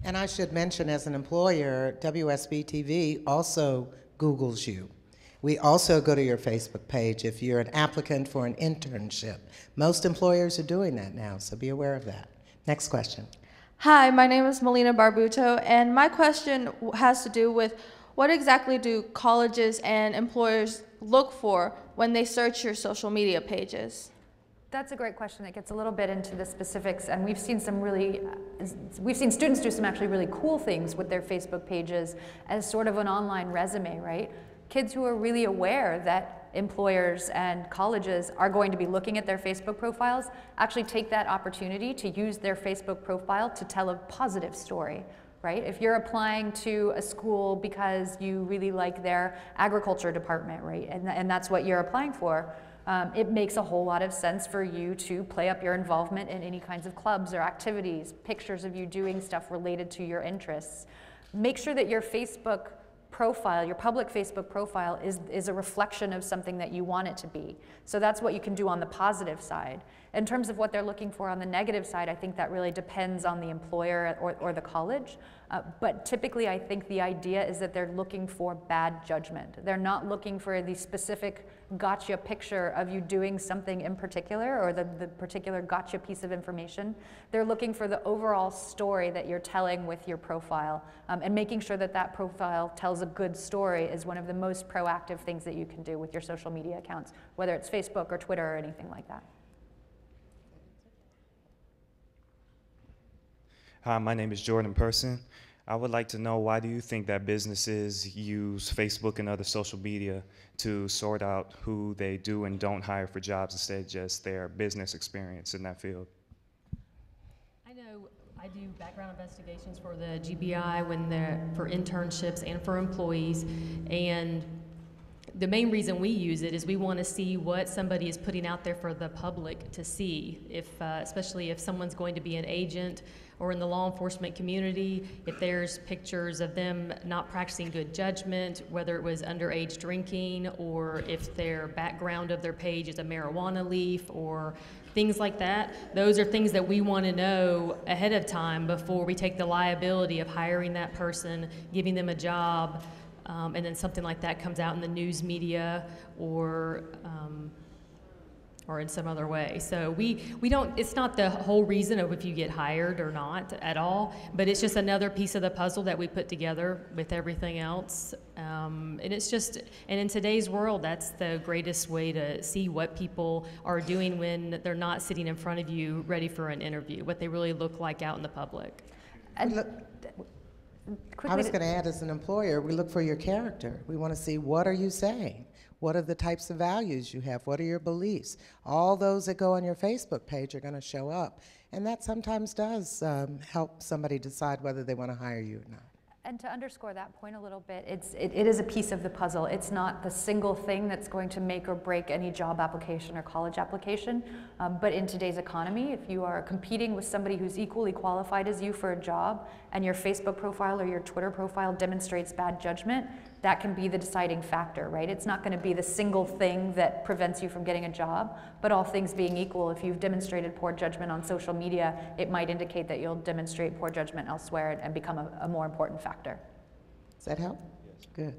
And I should mention, as an employer, WSB-TV also Googles you. We also go to your Facebook page if you're an applicant for an internship. Most employers are doing that now, so be aware of that. Next question. Hi, my name is Melina Barbuto, and my question has to do with what exactly do colleges and employers look for when they search your social media pages? That's a great question. It gets a little bit into the specifics, and we've seen students do some actually really cool things with their Facebook pages as sort of an online resume, right? Kids who are really aware that employers and colleges are going to be looking at their Facebook profiles actually take that opportunity to use their Facebook profile to tell a positive story, right? If you're applying to a school because you really like their agriculture department, right, and that's what you're applying for, it makes a whole lot of sense for you to play up your involvement in any kinds of clubs or activities, pictures of you doing stuff related to your interests. Make sure that your Facebook profile, your public Facebook profile is a reflection of something that you want it to be. So that's what you can do on the positive side. In terms of what they're looking for on the negative side, I think that really depends on the employer or the college. But typically I think the idea is that they're looking for bad judgment. They're not looking for the specific gotcha picture of you doing something in particular, or the particular gotcha piece of information. They're looking for the overall story that you're telling with your profile, and making sure that that profile tells a good story is one of the most proactive things that you can do with your social media accounts, whether it's Facebook or Twitter or anything like that. Hi, my name is Jordan Person. I would like to know, why do you think that businesses use Facebook and other social media to sort out who they do and don't hire for jobs instead of just their business experience in that field? I know I do background investigations for the GBI for internships and for employees, and the main reason we use it is we want to see what somebody is putting out there for the public to see, especially if someone's going to be an agent or in the law enforcement community, if there's pictures of them not practicing good judgment, whether it was underage drinking, or if their background of their page is a marijuana leaf or things like that. Those are things that we want to know ahead of time before we take the liability of hiring that person, giving them a job, and then something like that comes out in the news media or in some other way. So we don't, it's not the whole reason of if you get hired or not at all, but it's just another piece of the puzzle that we put together with everything else. And it's just, and in today's world, that's the greatest way to see what people are doing when they're not sitting in front of you ready for an interview, what they really look like out in the public. I was going to add, as an employer, we look for your character. We want to see, what are you saying? What are the types of values you have? What are your beliefs? All those that go on your Facebook page are going to show up. And that sometimes does help somebody decide whether they want to hire you or not. And to underscore that point a little bit, it is a piece of the puzzle. It's not the single thing that's going to make or break any job application or college application. But in today's economy, if you are competing with somebody who's equally qualified as you for a job, and your Facebook profile or your Twitter profile demonstrates bad judgment, that can be the deciding factor, right? It's not going to be the single thing that prevents you from getting a job, but all things being equal, if you've demonstrated poor judgment on social media, it might indicate that you'll demonstrate poor judgment elsewhere and become a more important factor. Does that help? Yes. Good.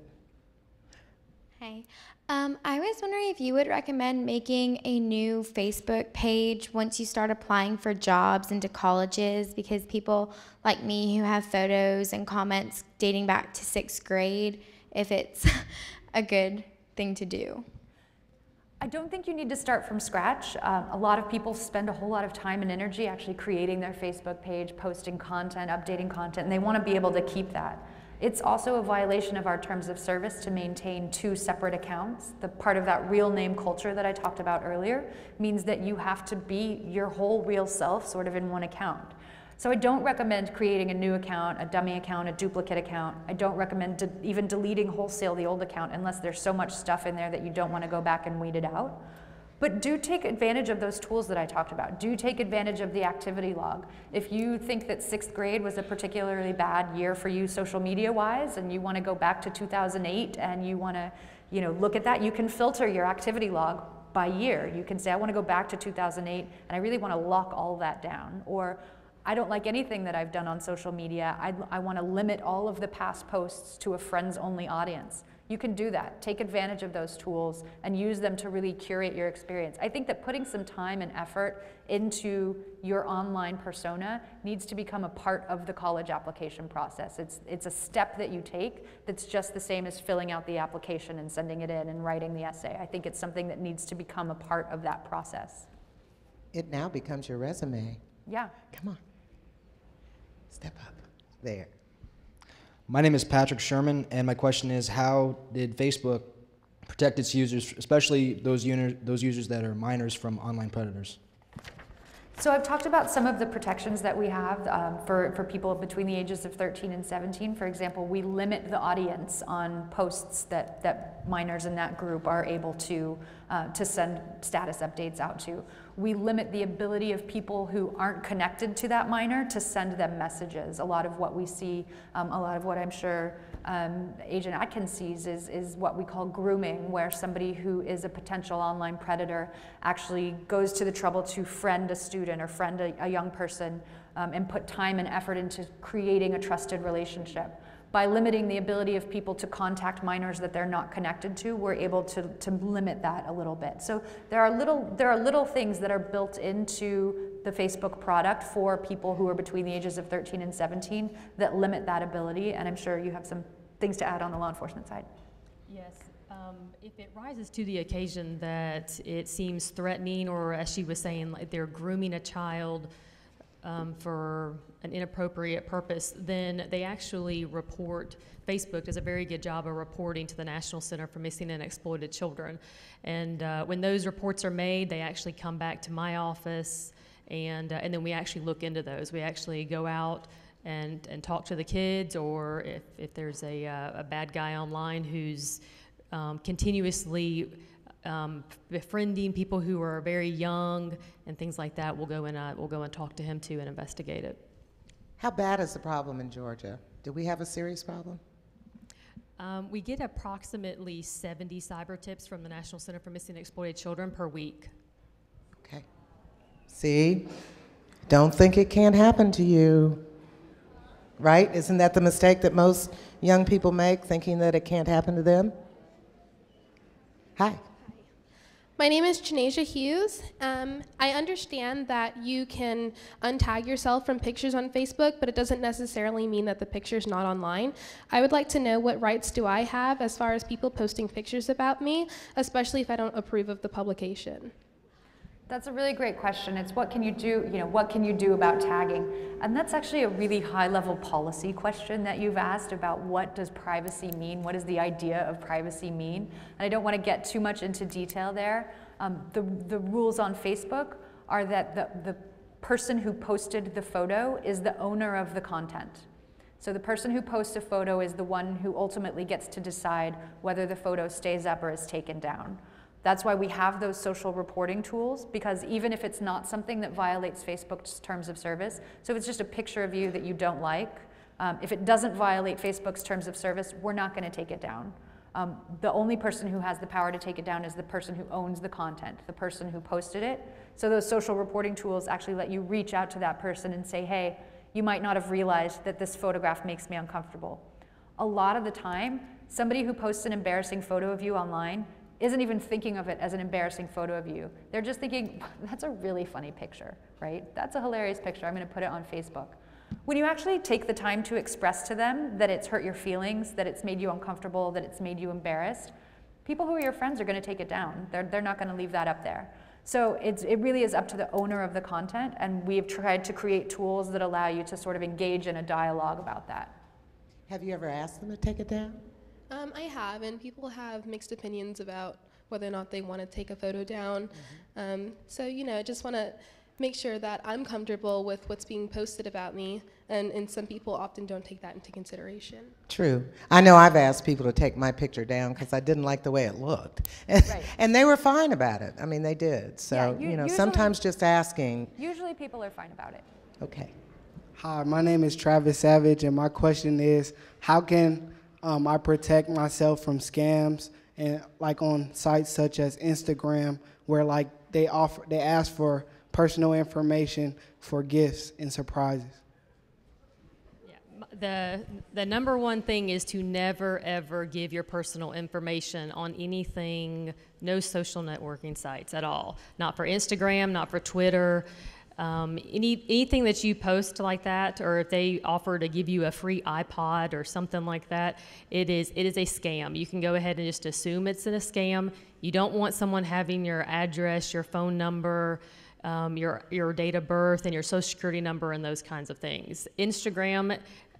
Hi. I was wondering if you would recommend making a new Facebook page once you start applying for jobs into colleges, because people like me who have photos and comments dating back to 6th grade, if it's a good thing to do. I don't think you need to start from scratch. A lot of people spend a whole lot of time and energy actually creating their Facebook page, posting content, updating content, and they want to be able to keep that. It's also a violation of our terms of service to maintain 2 separate accounts. The part of that real name culture that I talked about earlier means that you have to be your whole real self sort of in one account. So I don't recommend creating a new account, a dummy account, a duplicate account. I don't recommend even deleting wholesale the old account unless there's so much stuff in there that you don't want to go back and weed it out. But do take advantage of those tools that I talked about. Do take advantage of the activity log. If you think that 6th grade was a particularly bad year for you social media wise, and you want to go back to 2008 and you want to, look at that, you can filter your activity log by year. You can say, I want to go back to 2008 and I really want to lock all that down. Or I don't like anything that I've done on social media. I want to limit all of the past posts to a friends only audience. You can do that. Take advantage of those tools and use them to really curate your experience. I think that putting some time and effort into your online persona needs to become a part of the college application process. It's a step that you take that's just the same as filling out the application and sending it in and writing the essay. I think it's something that needs to become a part of that process. It now becomes your resume. Yeah. Come on. Step up. There. My name is Patrick Sherman, and my question is, how did Facebook protect its users, especially those users that are minors, from online predators? So I've talked about some of the protections that we have for people between the ages of 13 and 17. For example, we limit the audience on posts that minors in that group are able to send status updates out to. We limit the ability of people who aren't connected to that minor to send them messages. A lot of what we see, a lot of what I'm sure Agent Atkins sees is what we call grooming, where somebody who is a potential online predator actually goes to the trouble to friend a student or friend a young person and put time and effort into creating a trusted relationship. By limiting the ability of people to contact minors that they're not connected to, we're able to limit that a little bit. So there are little things that are built into the Facebook product for people who are between the ages of 13 and 17 that limit that ability, and I'm sure you have some things to add on the law enforcement side. Yes. If it rises to the occasion that it seems threatening, or as she was saying, like they're grooming a child for an inappropriate purpose, then they actually report. Facebook does a very good job of reporting to the National Center for Missing and Exploited Children. And when those reports are made, they actually come back to my office, and then we actually look into those. We actually go out and talk to the kids, or if there's a bad guy online who's continuously befriending people who are very young and things like that, we'll go and talk to him too and investigate it. How bad is the problem in Georgia? Do we have a serious problem? We get approximately 70 cyber tips from the National Center for Missing and Exploited Children per week. Okay. See, don't think it can't happen to you, right? Isn't that the mistake that most young people make, thinking that it can't happen to them? Hi. My name is Chanasia Hughes. I understand that you can untag yourself from pictures on Facebook, but it doesn't necessarily mean that the picture's not online. I would like to know, what rights do I have as far as people posting pictures about me, especially if I don't approve of the publication? That's a really great question. It's what can you do, what can you do about tagging? And that's actually a really high-level policy question that you've asked about what does privacy mean? What does the idea of privacy mean? And I don't want to get too much into detail there. The rules on Facebook are that the person who posted the photo is the owner of the content. So the person who posts a photo is the one who ultimately gets to decide whether the photo stays up or is taken down. That's why we have those social reporting tools, because even if it's not something that violates Facebook's terms of service, so if it's just a picture of you that you don't like, If it doesn't violate Facebook's terms of service, we're not going to take it down. The only person who has the power to take it down is the person who owns the content, the person who posted it. So those social reporting tools actually let you reach out to that person and say, hey, you might not have realized that this photograph makes me uncomfortable. A lot of the time, somebody who posts an embarrassing photo of you online isn't even thinking of it as an embarrassing photo of you. They're just thinking, that's a really funny picture, right? That's a hilarious picture. I'm going to put it on Facebook. When you actually take the time to express to them that it's hurt your feelings, that it's made you uncomfortable, that it's made you embarrassed, people who are your friends are going to take it down. They're not going to leave that up there. So it really is up to the owner of the content, and we've tried to create tools that allow you to sort of engage in a dialogue about that. Have you ever asked them to take it down? I have, and people have mixed opinions about whether or not they want to take a photo down. So, you know, I just want to make sure that I'm comfortable with what's being posted about me, and some people often don't take that into consideration. True. I know I've asked people to take my picture down because I didn't like the way it looked. Right. And they were fine about it. I mean, they did. So, Yeah, you know, usually, sometimes just asking. Usually people are fine about it. Okay. Hi, my name is Travis Savage, and my question is, how can I protect myself from scams and like on sites such as Instagram, where like they ask for personal information for gifts and surprises? The number one thing is to never, ever give your personal information on anything, no social networking sites at all. Not for Instagram, not for Twitter. Anything that you post like that, or if they offer to give you a free iPod or something like that, it is a scam. You can go ahead and just assume it's a scam. You don't want someone having your address, your phone number, your date of birth, and your social security number, and those kinds of things. Instagram,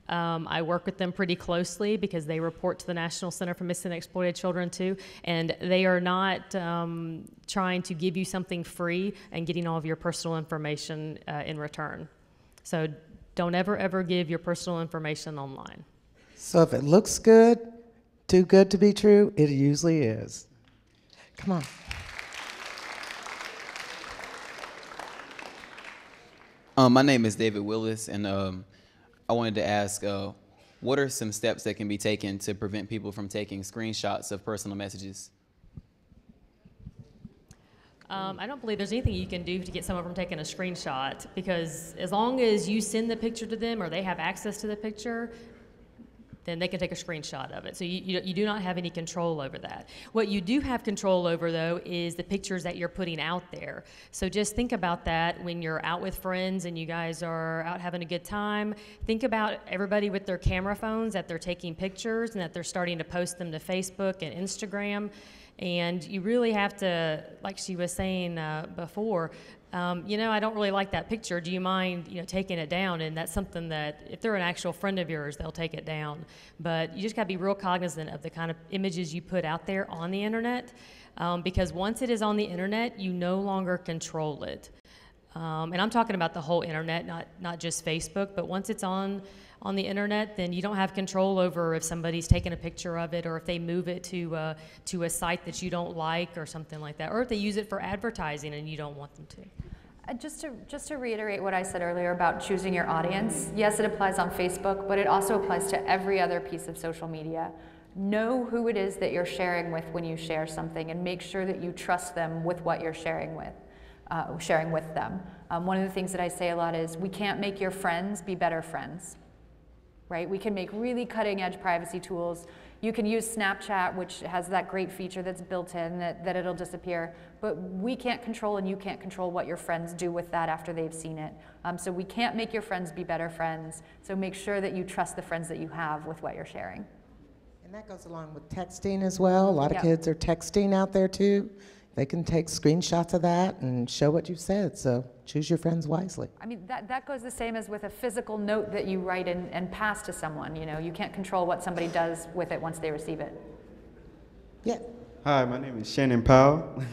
I work with them pretty closely because they report to the National Center for Missing and Exploited Children too, and they are not trying to give you something free and getting all of your personal information in return. So don't ever give your personal information online. So if it looks good, too good to be true, it usually is. Come on. My name is David Willis, and I wanted to ask, what are some steps that can be taken to prevent people from taking screenshots of personal messages? I don't believe there's anything you can do to get someone from taking a screenshot, because as long as you send the picture to them or they have access to the picture, then they can take a screenshot of it. So you do not have any control over that. What you do have control over, though, is the pictures that you're putting out there. So just think about that when you're out with friends and you guys are out having a good time. Think about everybody with their camera phones, that they're taking pictures and that they're starting to post them to Facebook and Instagram. And you really have to, like she was saying before, you know, I don't really like that picture. Do you mind, you know, taking it down? And that's something that if they're an actual friend of yours, they'll take it down. But you just got to be real cognizant of the kind of images you put out there on the internet, because once it is on the internet, you no longer control it. And I'm talking about the whole internet, not just Facebook, but once it's on the internet, then you don't have control over if somebody's taking a picture of it, or if they move it to a site that you don't like or something like that, or if they use it for advertising and you don't want them to. Just to reiterate what I said earlier about choosing your audience, yes, it applies on Facebook, but it also applies to every other piece of social media. Know who it is that you're sharing with when you share something, and make sure that you trust them with what you're sharing with them. One of the things that I say a lot is, we can't make your friends be better friends. Right? We can make really cutting-edge privacy tools. You can use Snapchat, which has that great feature that's built in that it'll disappear, but we can't control, and you can't control what your friends do with that after they've seen it. So we can't make your friends be better friends, so make sure that you trust the friends that you have with what you're sharing. And that goes along with texting as well. A lot of kids are texting out there too. They can take screenshots of that and show what you said, so choose your friends wisely. I mean, that goes the same as with a physical note that you write and pass to someone. You know, you can't control what somebody does with it once they receive it. Yeah. Hi, my name is Shannon Powell.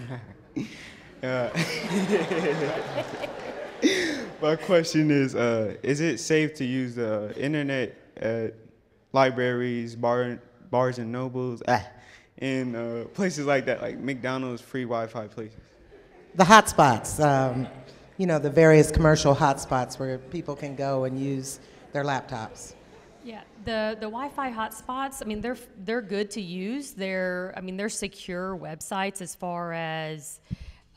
My question is it safe to use the internet at libraries, Barnes and Nobles, in places like that, like McDonald's, free Wi-Fi places? The hotspots, you know, the various commercial hotspots where people can go and use their laptops. Yeah, the Wi-Fi hotspots, I mean, they're good to use. They're secure websites as far as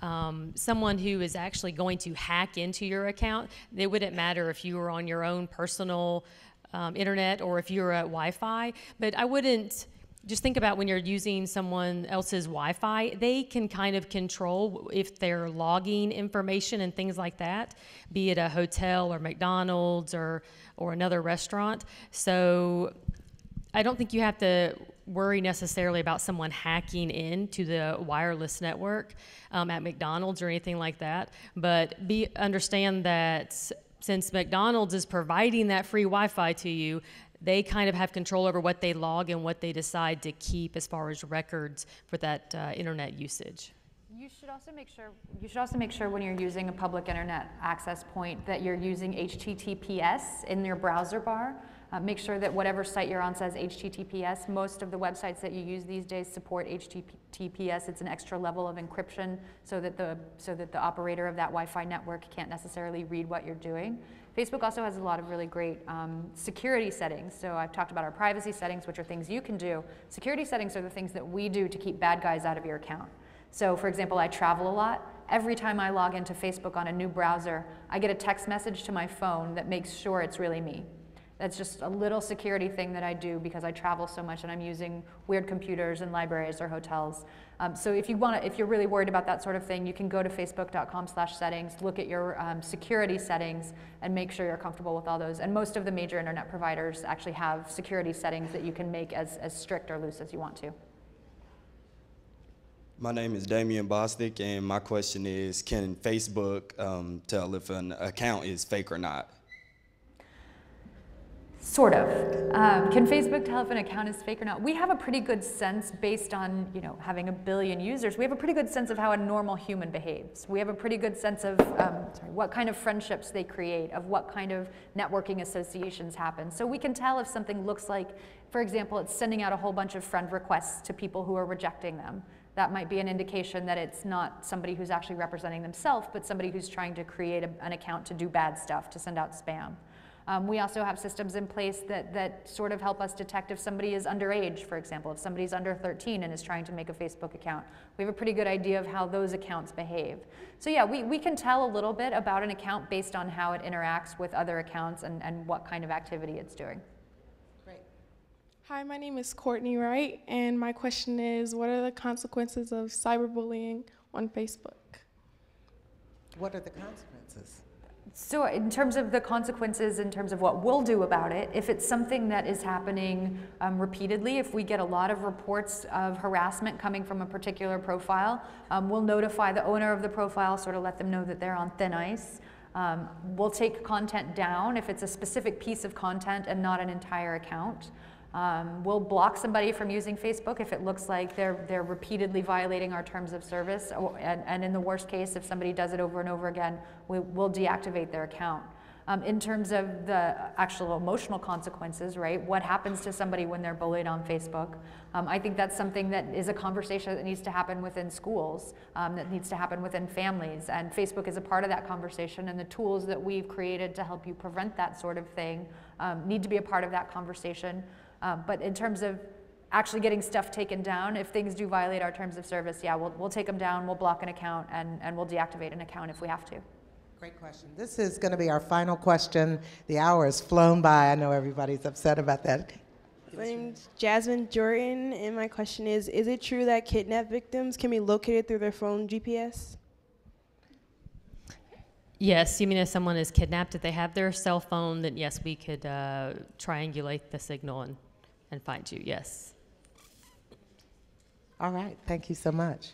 someone who is actually going to hack into your account. It wouldn't matter if you were on your own personal internet or if you're at Wi-Fi, but I wouldn't just think about when you're using someone else's Wi-Fi, they can kind of control if they're logging information and things like that, be it a hotel or McDonald's or another restaurant. So I don't think you have to worry necessarily about someone hacking into the wireless network at McDonald's or anything like that, but understand that since McDonald's is providing that free Wi-Fi to you, they kind of have control over what they log and what they decide to keep as far as records for that internet usage. You should also make sure when you're using a public internet access point that you're using HTTPS in your browser bar. Make sure that whatever site you're on says HTTPS. Most of the websites that you use these days support HTTPS. It's an extra level of encryption so that the operator of that Wi-Fi network can't necessarily read what you're doing. Facebook also has a lot of really great security settings. So I've talked about our privacy settings, which are things you can do. Security settings are the things that we do to keep bad guys out of your account. So for example, I travel a lot. Every time I log into Facebook on a new browser, I get a text message to my phone that makes sure it's really me. That's just a little security thing that I do because I travel so much and I'm using weird computers in libraries or hotels. So if you're really worried about that sort of thing, you can go to facebook.com/settings, look at your security settings, and make sure you're comfortable with all those. And most of the major internet providers actually have security settings that you can make as strict or loose as you want to. My name is Damian Bostic, and my question is, can Facebook tell if an account is fake or not? Sort of. Can Facebook tell if an account is fake or not? We have a pretty good sense based on having 1 billion users. We have a pretty good sense of how a normal human behaves. We have a pretty good sense of what kind of friendships they create, of what kind of networking associations happen. So we can tell if something looks like, for example, it's sending out a whole bunch of friend requests to people who are rejecting them. That might be an indication that it's not somebody who's actually representing themselves, but somebody who's trying to create an account to do bad stuff, to send out spam. We also have systems in place that sort of help us detect if somebody is underage, for example. If somebody's under 13 and is trying to make a Facebook account, we have a pretty good idea of how those accounts behave. So yeah, we can tell a little bit about an account based on how it interacts with other accounts and what kind of activity it's doing. Great. Hi, my name is Courtney Wright, and my question is, what are the consequences of cyberbullying on Facebook? What are the consequences? So in terms of the consequences, in terms of what we'll do about it, if it's something that is happening repeatedly, if we get a lot of reports of harassment coming from a particular profile, we'll notify the owner of the profile, sort of let them know that they're on thin ice. We'll take content down if it's a specific piece of content and not an entire account. We'll block somebody from using Facebook if it looks like they're repeatedly violating our terms of service, and in the worst case, if somebody does it over and over again, we'll deactivate their account. In terms of the actual emotional consequences, right, what happens to somebody when they're bullied on Facebook, I think that's something that is a conversation that needs to happen within schools, that needs to happen within families, and Facebook is a part of that conversation, and the tools that we've created to help you prevent that sort of thing need to be a part of that conversation. But in terms of actually getting stuff taken down, if things do violate our terms of service, yeah, we'll take them down, we'll block an account, and we'll deactivate an account if we have to. Great question. This is going to be our final question. The hour has flown by. I know everybody's upset about that. My name's Jasmine Jordan, and my question is it true that kidnap victims can be located through their phone GPS? Yes, you mean if someone is kidnapped, if they have their cell phone, then yes, we could triangulate the signal and find you, yes. All right, thank you so much.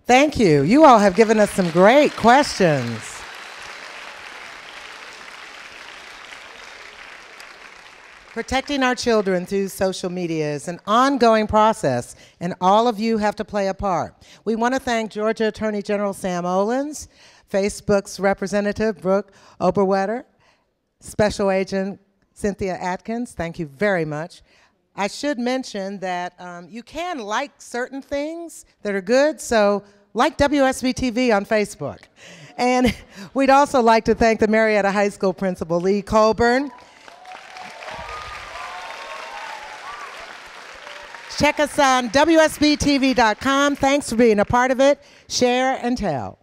Thank you. You all have given us some great questions. Protecting our children through social media is an ongoing process, and all of you have to play a part. We want to thank Georgia Attorney General Sam Olens, Facebook's representative, Brooke Oberwetter, Special Agent Cynthia Atkins. Thank you very much. I should mention that you can like certain things that are good, so like WSB-TV on Facebook. And we'd also like to thank the Marietta High School principal, Lee Colburn. Check us on WSB-TV.com. Thanks for being a part of it. Share and tell.